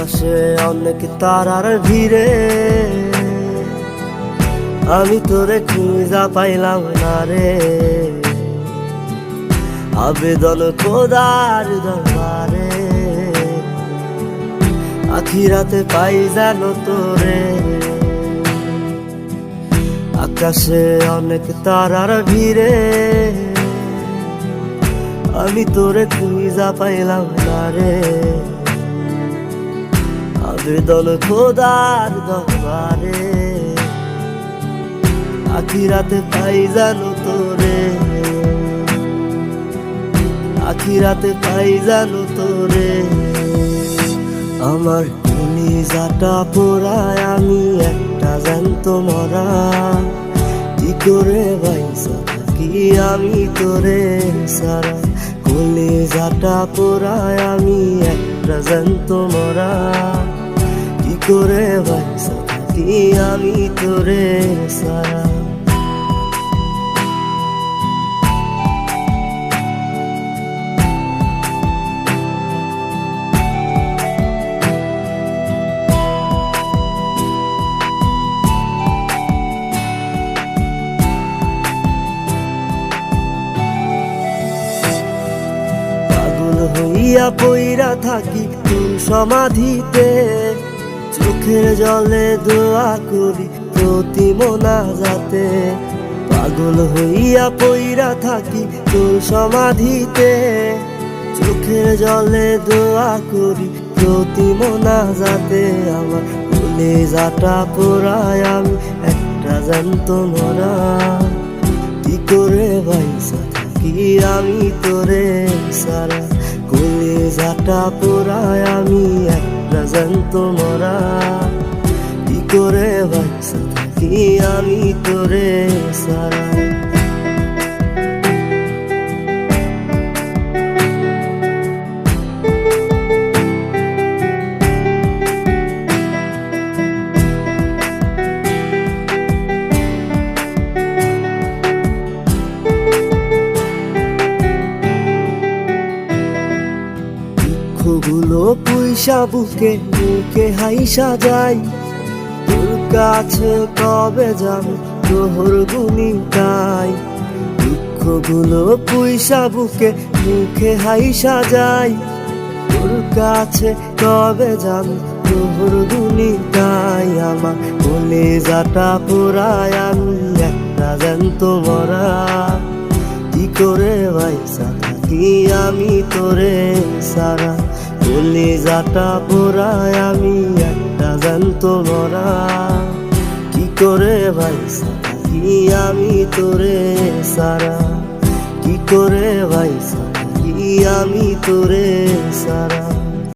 আকাশে অনেক তারার ভিড়ে আমি তোরে খুঁজা পাইলাম না রে। আবেদন খোদার দরবারে আখিরাতে পাই জানো তোরে। আকাশে অনেক তারার ভিড়ে আমি তোরে খুঁজা পাইলাম না রে। আবেদন খোদার দরবারে আখিরাতে পাই জানো তোরে। আখিরাতে পাই জানো তোরে। আমার কলিজাটা পোড়ায় আমি একটা জ্যান্ত মরা। কি করে বাইসা থাকি আমি তোরে সারা। কলিজাটা পোড়ায় আমি একটা জ্যান্ত মরা। কি করে বাইসা থাকি আমি তোরে সারা। হইয়া পইরা থাকি তোর সমাধিতে। চোখের জলে দোয়া করি প্রতি মোনাজাতে। পাগল হইয়া পইরা থাকি তোর সমাধিতে। চোখের জলে দোয়া করি প্রতি মোনাজাতে। আমার কলিজাটা পোড়ায় আমি একটা জ্যান্ত মরা। কি করে বাইসা থাকি আমি তোরে সারা। কলিজাটা পোড়ায় আমি একটা জ্যান্ত মরা। কি করে বাইসা থাকি আমি তোরে সারা। গুলো পুইসা বুকে মুখে হাইসা যাই। তোর কাছে কবে যাবে তোর গুনি গাই। দুঃখগুলো পুইসা বুকে মুখে হাইসা যাই। তোর কাছে কবে যাবে তোর গুনি গাই। আমার কলিজাটা পোড়ায় আমি একটা জ্যান্ত মরা। কি করে বাইসা থাকি আমি তোরে সারা। কলিজাটা পোড়ায় আমি একটা জ্যান্ত মরা। কি করে বাইসা থাকি আমি তোরে সারা। কি করে বাইসা থাকি আমি তোরে সারা।